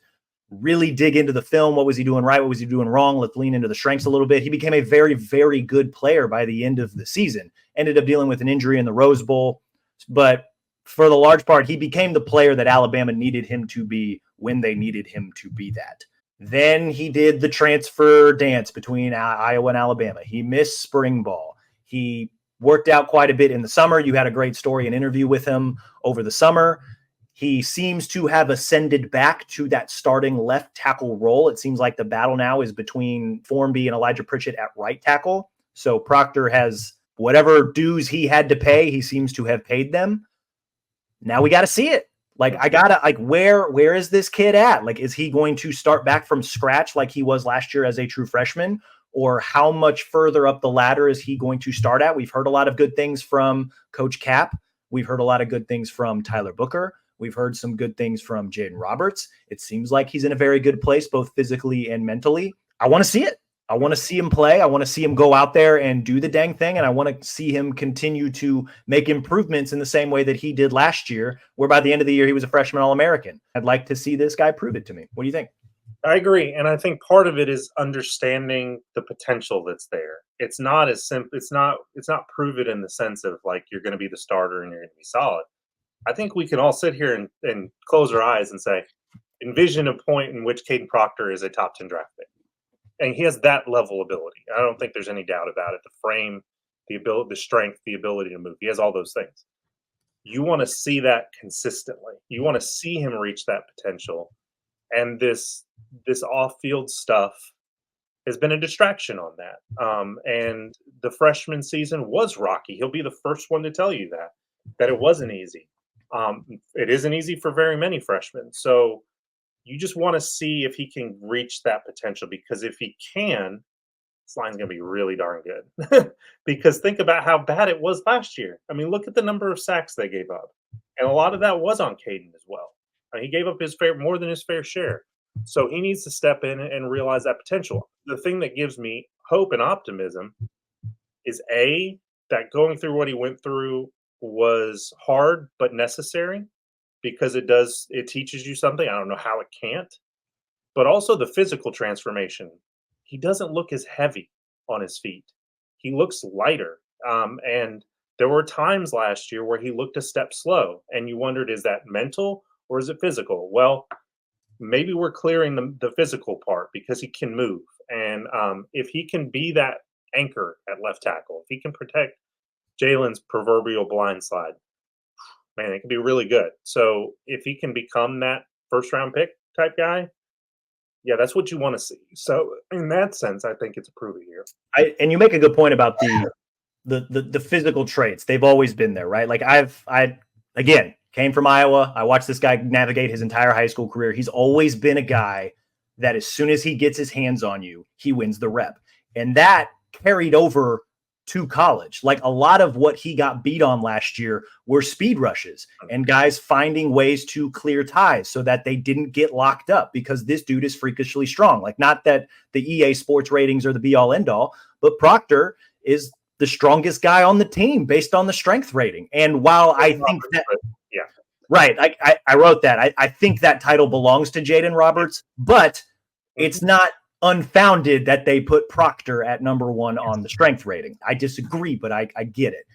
Speaker 1: really dig into the film. What was he doing right? What was he doing wrong? Let's lean into the strengths a little bit. He became a very, very good player by the end of the season. Ended up dealing with an injury in the Rose Bowl. But for the large part, he became the player that Alabama needed him to be when they needed him to be that. Then he did the transfer dance between Iowa and Alabama. He missed spring ball. He worked out quite a bit in the summer. You had a great story and interview with him over the summer. He seems to have ascended back to that starting left tackle role. It seems like the battle now is between Formby and Elijah Pritchett at right tackle. So Proctor has whatever dues he had to pay, he seems to have paid them. Now we got to see it. Where is this kid at? Like, is he going to start back from scratch like he was last year as a true freshman? Or how much further up the ladder is he going to start at? We've heard a lot of good things from Coach Cap. We've heard a lot of good things from Tyler Booker. We've heard some good things from Jaden Roberts. It seems like he's in a very good place, both physically and mentally. I want to see it. I want to see him play. I want to see him go out there and do the dang thing. And I want to see him continue to make improvements in the same way that he did last year, where by the end of the year, he was a freshman All-American. I'd like to see this guy prove it to me. What do you think?
Speaker 2: I agree. And I think part of it is understanding the potential that's there. It's not as simple. It's not prove it in the sense of like, you're going to be the starter and you're going to be solid. I think we can all sit here and close our eyes and say, envision a point in which Caden Proctor is a top 10 draft pick. And he has that level of ability. I don't think there's any doubt about it. The frame, the ability, the strength, the ability to move. He has all those things. You want to see that consistently. You want to see him reach that potential. And this off-field stuff has been a distraction on that. And the freshman season was rocky. He'll be the first one to tell you that it wasn't easy. It isn't easy for very many freshmen. So you just want to see if he can reach that potential, because if he can, this line's going to be really darn good. Because think about how bad it was last year. I mean, look at the number of sacks they gave up. And a lot of that was on Caden as well. He gave up more than his fair share. So he needs to step in and realize that potential. The thing that gives me hope and optimism is that going through what he went through was hard but necessary because it teaches you something. I don't know how it can't, but also the physical transformation. He doesn't look as heavy on his feet. He looks lighter. And there were times last year where he looked a step slow, and you wondered, is that mental or is it physical? Well, maybe we're clearing the physical part because he can move. And if he can be that anchor at left tackle, if he can protect Jalen's proverbial blind slide, man, it can be really good. So if he can become that first round pick type guy, yeah, that's what you want to see. So in that sense, I think it's a prove it year.
Speaker 1: And you make a good point about the physical traits. They've always been there, right? Like I again came from Iowa. I watched this guy navigate his entire high school career. He's always been a guy that as soon as he gets his hands on you, he wins the rep. And that carried over to college. Like a lot of what he got beat on last year were speed rushes and guys finding ways to clear ties so that they didn't get locked up because this dude is freakishly strong. Like not that the EA sports ratings are the be all end all, but Proctor is the strongest guy on the team based on the strength rating. And while I think that,
Speaker 2: yeah,
Speaker 1: right, I wrote that. I think that title belongs to Jaden Roberts, but it's not unfounded that they put Proctor at number one on the strength rating. I disagree, but I get it.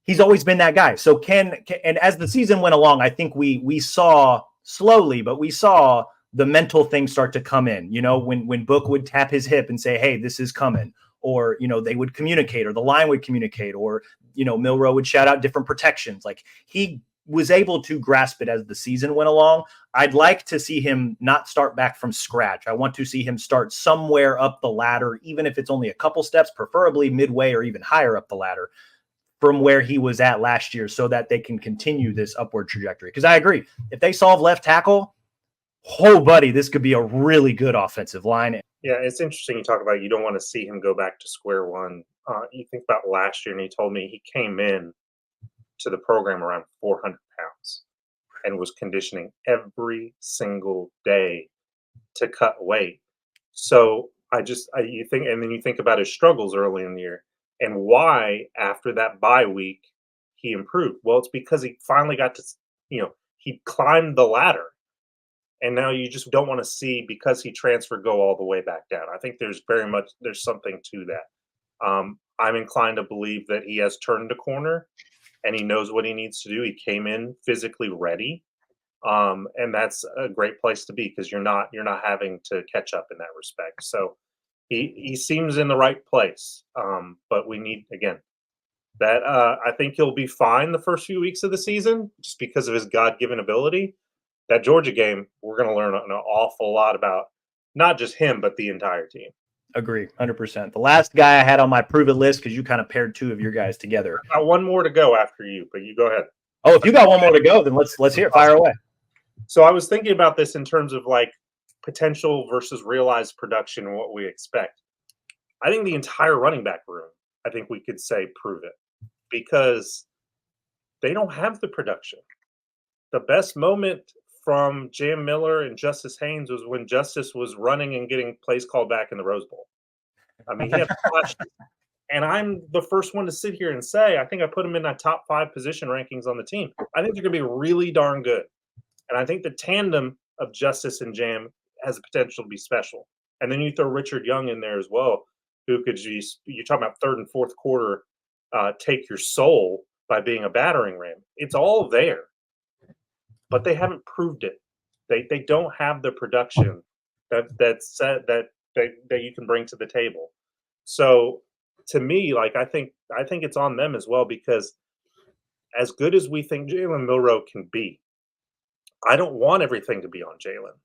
Speaker 1: He's always been that guy. So and as the season went along, I think we saw slowly, but we saw the mental things start to come in. You know, when Book would tap his hip and say, "Hey, this is coming," or they would communicate, or the line would communicate, or Milroe would shout out different protections. Like he was able to grasp it as the season went along. I'd like to see him not start back from scratch. I want to see him start somewhere up the ladder, even if it's only a couple steps, preferably midway or even higher up the ladder from where he was at last year so that they can continue this upward trajectory. Because I agree, if they solve left tackle, oh, buddy, this could be a really good offensive line.
Speaker 2: Yeah, it's interesting you talk about you don't want to see him go back to square one. You think about last year, and he told me he came in to the program around 400 pounds and was conditioning every single day to cut weight. So you think, and then you think about his struggles early in the year and why after that bye week he improved. Well, it's because he finally got to, he climbed the ladder. And now you just don't want to see because he transferred go all the way back down. I think there's something to that. I'm inclined to believe that he has turned a corner and he knows what he needs to do. He came in physically ready. And that's a great place to be because you're not having to catch up in that respect. So he seems in the right place. But we need again that I think he'll be fine the first few weeks of the season just because of his God-given ability. That Georgia game, we're going to learn an awful lot about not just him but the entire team.
Speaker 1: Agree, 100%. The last guy I had on my prove it list because you kind of paired two of your guys together.
Speaker 2: Got one more to go after you, but you go ahead.
Speaker 1: Oh, if you got one more to go, then let's hear it. Fire away.
Speaker 2: So I was thinking about this in terms of like potential versus realized production and what we expect. I think the entire running back room, I think we could say prove it because they don't have the production. The best moment from Jam Miller and Justice Haynes was when Justice was running and getting plays called back in the Rose Bowl. I mean, he had flashes. And I'm the first one to sit here and say, I think I put him in my top 5 position rankings on the team. I think they're going to be really darn good. And I think the tandem of Justice and Jam has the potential to be special. And then you throw Richard Young in there as well, who could you're talking about third and fourth quarter, take your soul by being a battering ram. It's all there, but they haven't proved it. They don't have the production that you can bring to the table. So to me, like I think it's on them as well because as good as we think Jalen Milroe can be, I don't want everything to be on Jalen.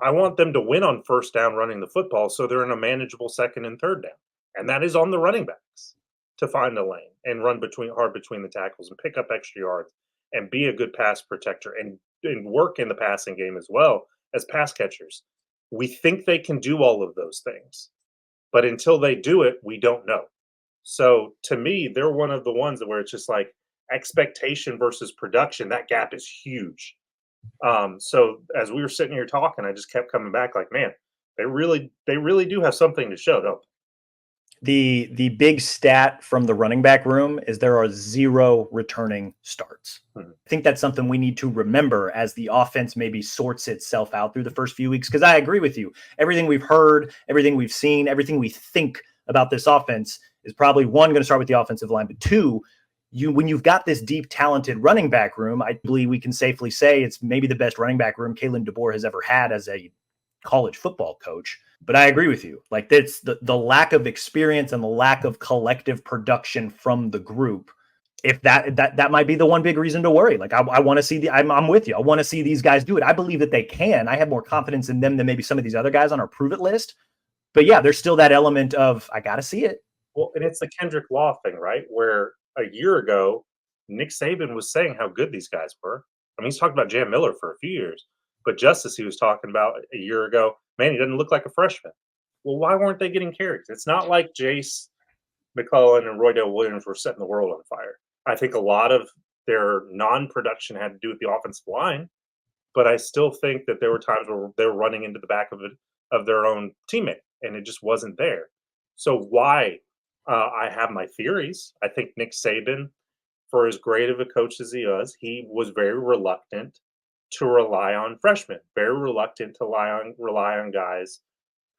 Speaker 2: I want them to win on first down running the football so they're in a manageable second and third down. And that is on the running backs to find a lane and run hard between the tackles and pick up extra yards and be a good pass protector and work in the passing game as well as pass catchers. We think they can do all of those things, but until they do it, we don't know. So to me, they're one of the ones where it's just like expectation versus production. That gap is huge. So as we were sitting here talking, I just kept coming back like, man, they really do have something to show, don't
Speaker 1: The big stat from the running back room is there are 0 returning starts.
Speaker 2: Mhm.
Speaker 1: I think that's something we need to remember as the offense maybe sorts itself out through the first few weeks. Because I agree with you. Everything we've heard, everything we've seen, everything we think about this offense is probably one, going to start with the offensive line, but two, when you've got this deep, talented running back room, I believe we can safely say it's maybe the best running back room Kalen DeBoer has ever had as a college football coach. But I agree with you. Like that's the lack of experience and the lack of collective production from the group. If that might be the one big reason to worry. Like I want to see I'm with you. I want to see these guys do it. I believe that they can. I have more confidence in them than maybe some of these other guys on our prove it list. But yeah, there's still that element of I got to see it.
Speaker 2: Well, and it's the Kendrick Law thing, right? Where a year ago, Nick Saban was saying how good these guys were. I mean, he's talked about Jam Miller for a few years, but Justice, he was talking about a year ago, man, he doesn't look like a freshman. Well, why weren't they getting carries? It's not like Jace McClellan and Roydell Williams were setting the world on fire. I think a lot of their non-production had to do with the offensive line, but I still think that there were times where they were running into the back of their own teammate, and it just wasn't there. So why? I have my theories. I think Nick Saban, for as great of a coach as he was very reluctant to rely on freshmen, very reluctant to rely on guys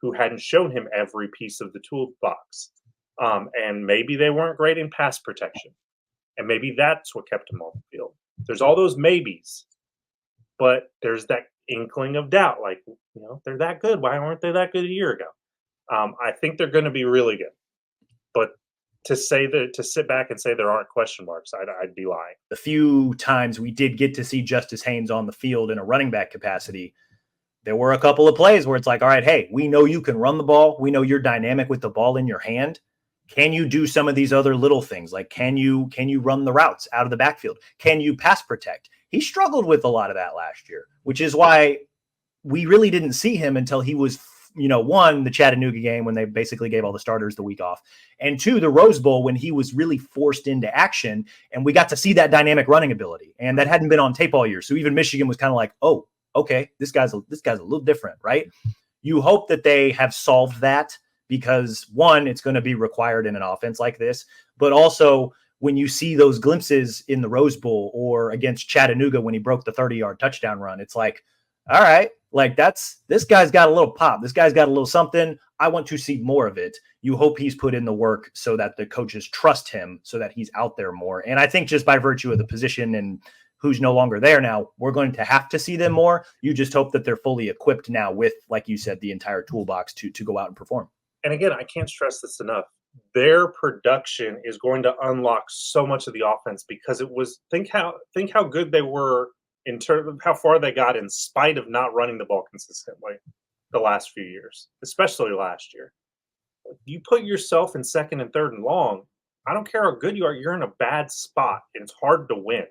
Speaker 2: who hadn't shown him every piece of the toolbox. And maybe they weren't great in pass protection. And maybe that's what kept him on the field. There's all those maybes, but there's that inkling of doubt. Like, they're that good. Why weren't they that good a year ago? I think they're going to be really good. But to sit back and say there aren't question marks, I'd be lying.
Speaker 1: The few times we did get to see Justice Haynes on the field in a running back capacity, there were a couple of plays where it's like, all right, hey, we know you can run the ball. We know you're dynamic with the ball in your hand. Can you do some of these other little things? Like, can you run the routes out of the backfield? Can you pass protect? He struggled with a lot of that last year, which is why we really didn't see him until he was, one, the Chattanooga game when they basically gave all the starters the week off, and two, the Rose Bowl when he was really forced into action, and we got to see that dynamic running ability, and that hadn't been on tape all year. So even Michigan was kind of like, oh, okay, this guy's a little different, right? You hope that they have solved that because one, it's going to be required in an offense like this, but also when you see those glimpses in the Rose Bowl or against Chattanooga when he broke the 30-yard touchdown run, it's like, all right, like this guy's got a little pop. This guy's got a little something. I want to see more of it. You hope he's put in the work so that the coaches trust him so that he's out there more. And I think just by virtue of the position and who's no longer there now, we're going to have to see them more. You just hope that they're fully equipped now with, like you said, the entire toolbox to go out and perform.
Speaker 2: And again, I can't stress this enough. Their production is going to unlock so much of the offense because it was think how good they were in terms of how far they got in spite of not running the ball consistently the last few years, especially last year. You put yourself in second and third and long, I don't care how good you are, you're in a bad spot and it's hard to win.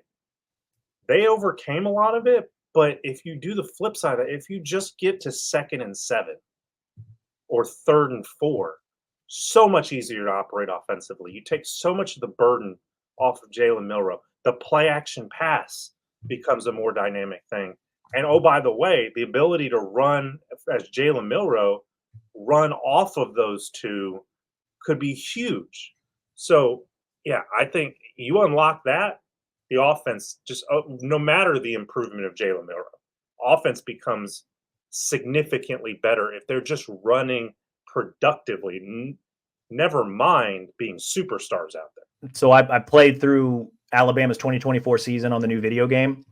Speaker 2: They overcame a lot of it, but if you do the flip side of it, if you just get to second and 7 or third and 4, so much easier to operate offensively. You take so much of the burden off of Jalen Milrow. The play action pass becomes a more dynamic thing. And oh, by the way, the ability to run as Jalen Milrow, run off of those two could be huge. So, yeah, I think you unlock that, the offense just no matter the improvement of Jalen Milrow, offense becomes significantly better if they're just running productively. Never mind being superstars out there.
Speaker 1: So I played through Alabama's 2024 season on the new video game.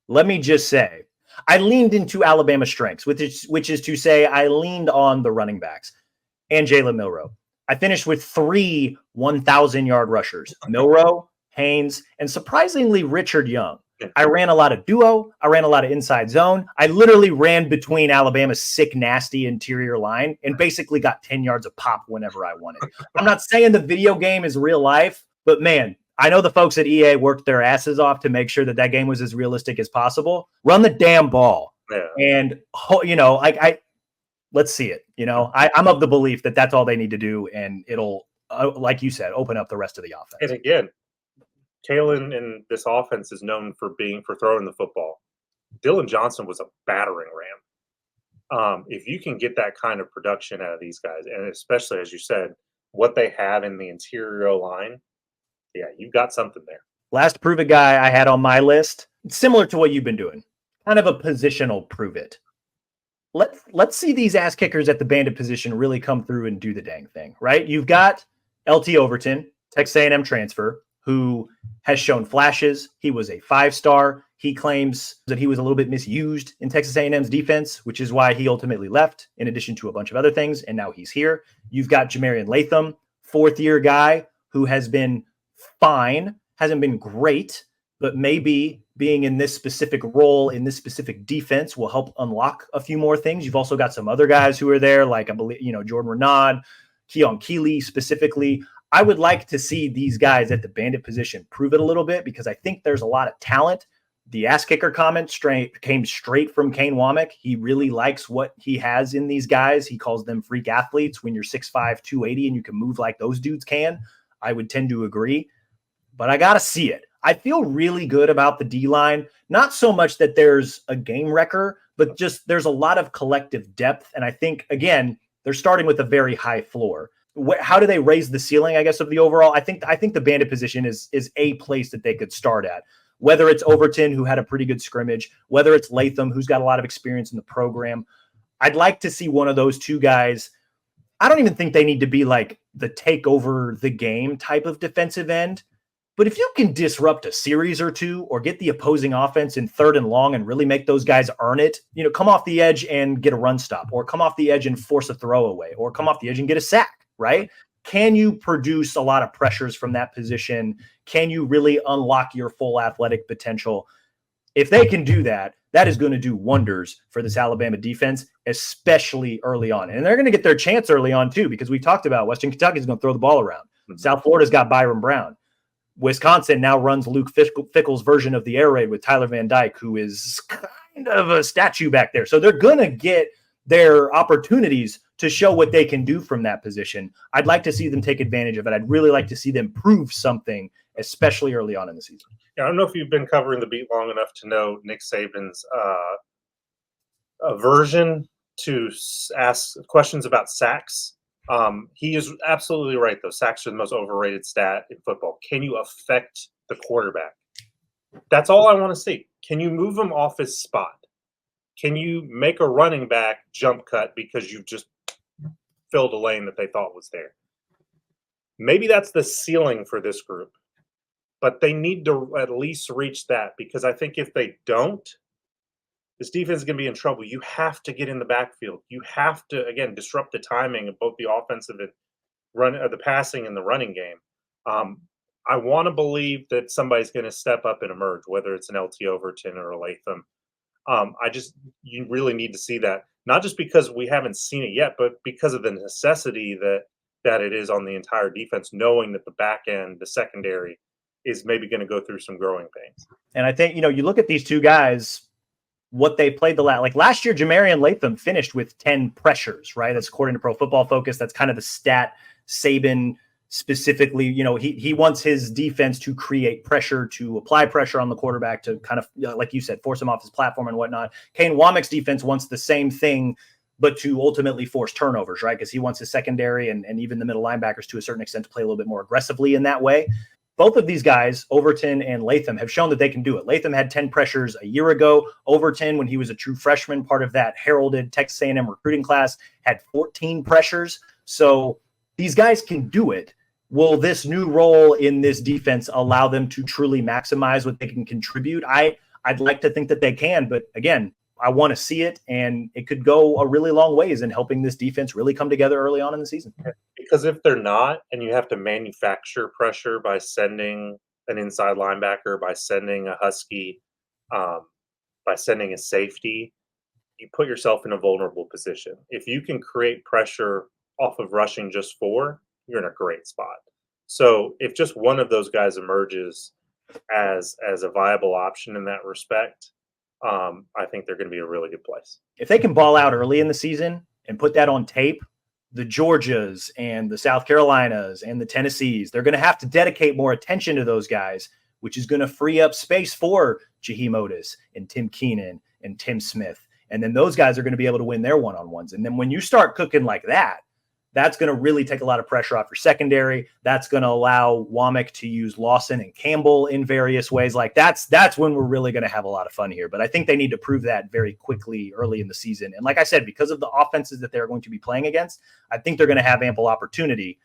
Speaker 1: Let me just say, I leaned into Alabama's strengths, which is to say I leaned on the running backs and Jalen Milrow. I finished with 3 1,000-yard rushers, Milrow, Haynes, and surprisingly Richard Young. I ran a lot of duo. I ran a lot of inside zone. I literally ran between Alabama's sick, nasty interior line and basically got 10 yards of pop whenever I wanted. I'm not saying the video game is real life, but man, I know the folks at EA worked their asses off to make sure that that game was as realistic as possible. Run the damn ball.
Speaker 2: Yeah.
Speaker 1: And, let's see it. I'm of the belief that that's all they need to do, and it'll, like you said, open up the rest of the offense.
Speaker 2: And again, Kalen in this offense is known for throwing the football. Dylan Johnson was a battering ram. If you can get that kind of production out of these guys, and especially as you said, what they have in the interior line, yeah, you've got something there.
Speaker 1: Last prove it guy I had on my list, similar to what you've been doing, kind of a positional prove it. Let's see these ass kickers at the bandit position really come through and do the dang thing, right? You've got LT Overton, Texas A&M transfer, who has shown flashes. He was a 5-star. He claims that he was a little bit misused in Texas A&M's defense, which is why he ultimately left, in addition to a bunch of other things, and now he's here. You've got Jamarian Latham, 4th-year guy who has been fine, hasn't been great, but maybe being in this specific role, in this specific defense, will help unlock a few more things. You've also got some other guys who are there, like I believe, Jordan Renaud, Keon Keeley specifically. I would like to see these guys at the bandit position prove it a little bit, because I think there's a lot of talent. The ass kicker comment came straight from Kane Womack. He really likes what he has in these guys. He calls them freak athletes. When you're 6'5", 280 and you can move like those dudes can, I would tend to agree. But I got to see it. I feel really good about the D-line. Not so much that there's a game wrecker, but just there's a lot of collective depth. And I think, again, they're starting with a very high floor. How do they raise the ceiling, I guess, of the overall? I think the bandit position is a place that they could start at. Whether it's Overton, who had a pretty good scrimmage, whether it's Latham, who's got a lot of experience in the program. I'd like to see one of those two guys. I don't even think they need to be like the take over the game type of defensive end. But if you can disrupt a series or two, or get the opposing offense in 3rd and long and really make those guys earn it, come off the edge and get a run stop, or come off the edge and force a throwaway, or come off the edge and get a sack, right? Can you produce a lot of pressures from that position? Can you really unlock your full athletic potential? If they can do that, that is going to do wonders for this Alabama defense, especially early on. And they're going to get their chance early on too, because we talked about Western Kentucky is going to throw the ball around. Mm-hmm. South Florida's got Byron Brown. Wisconsin now runs Luke Fickell's version of the air raid with Tyler Van Dyke, who is kind of a statue back there. So they're going to get their opportunities to show what they can do from that position. I'd like to see them take advantage of it. I'd really like to see them prove something, especially early on in the season.
Speaker 2: Yeah, I don't know if you've been covering the beat long enough to know Nick Saban's aversion to ask questions about sacks. He is absolutely right, though. Sacks are the most overrated stat in football. Can you affect the quarterback? That's all I want to see. Can you move him off his spot? Can you make a running back jump cut because you've just filled a lane that they thought was there? Maybe that's the ceiling for this group, but they need to at least reach that, because I think if they don't, this defense is going to be in trouble. You have to get in the backfield. You have to, again, disrupt the timing of both the offensive and the passing and the running game. I want to believe that somebody's going to step up and emerge, whether it's an LT Overton or a Latham. You really need to see that, not just because we haven't seen it yet, but because of the necessity that it is on the entire defense, knowing that the back end, the secondary, is maybe going to go through some growing pains.
Speaker 1: And I think, you look at these two guys, what they played last year, Jamarian Latham finished with 10 pressures, right? That's according to Pro Football Focus. That's kind of the stat Saban specifically, he wants his defense to create pressure, to apply pressure on the quarterback, to kind of, like you said, force him off his platform and whatnot. Kane Womack's defense wants the same thing, but to ultimately force turnovers, right? Because he wants his secondary and even the middle linebackers to a certain extent to play a little bit more aggressively in that way. Both of these guys, Overton and Latham, have shown that they can do it. Latham had 10 pressures a year ago. Overton, when he was a true freshman, part of that heralded Texas A&M recruiting class, had 14 pressures. So these guys can do it. Will this new role in this defense allow them to truly maximize what they can contribute? I'd like to think that they can, but again, I want to see it, and it could go a really long ways in helping this defense really come together early on in the season.
Speaker 2: Because if they're not, and you have to manufacture pressure by sending an inside linebacker, by sending a Husky, by sending a safety, you put yourself in a vulnerable position. If you can create pressure off of rushing just 4, you're in a great spot. So if just one of those guys emerges as a viable option in that respect, I think they're going to be a really good place.
Speaker 1: If they can ball out early in the season and put that on tape, the Georgias and the South Carolinas and the Tennessees, they're going to have to dedicate more attention to those guys, which is going to free up space for Jaheim Otis and Tim Keenan and Tim Smith. And then those guys are going to be able to win their one-on-ones. And then when you start cooking like that, that's going to really take a lot of pressure off your secondary. That's going to allow Womack to use Lawson and Campbell in various ways. Like that's when we're really going to have a lot of fun here. But I think they need to prove that very quickly early in the season. And like I said, because of the offenses that they're going to be playing against, I think they're going to have ample opportunity.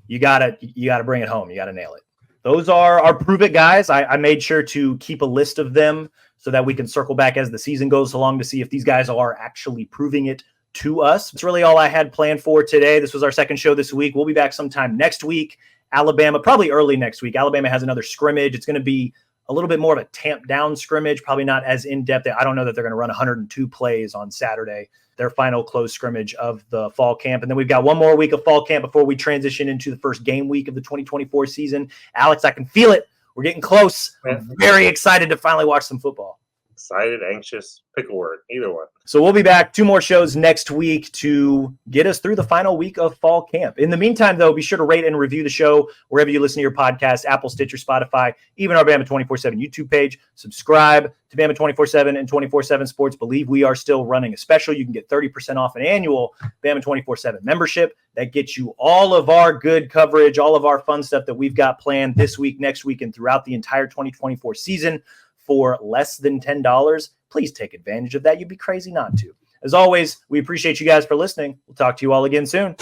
Speaker 1: You gotta bring it home. You gotta nail it. Those are our prove it guys. I made sure to keep a list of them so that we can circle back as the season goes along to see if these guys are actually proving it to us. It's really all I had planned for today. This was our second show this week. We'll be back sometime next week. Alabama, probably early next week. Alabama has another scrimmage. It's going to be a little bit more of a tamped down scrimmage, probably not as in-depth. I don't know that they're going to run 102 plays on Saturday, their final closed scrimmage of the fall camp. And then we've got one more week of fall camp before we transition into the first game week of the 2024 season. Alex, I can feel it. We're getting close. I'm very excited to finally watch some football.
Speaker 2: Excited, anxious, pick a word, either one.
Speaker 1: So we'll be back 2 more shows next week to get us through the final week of fall camp. In the meantime, though, be sure to rate and review the show wherever you listen to your podcast, Apple, Stitcher, Spotify, even our Bama 24/7 YouTube page. Subscribe to Bama 24/7 and 24/7 Sports. Believe we are still running a special. You can get 30% off an annual Bama 24/7 membership. That gets you all of our good coverage, all of our fun stuff that we've got planned this week, next week, and throughout the entire 2024 season for less than $10. Please take advantage of that. You'd be crazy not to. As always, we appreciate you guys for listening. We'll talk to you all again soon.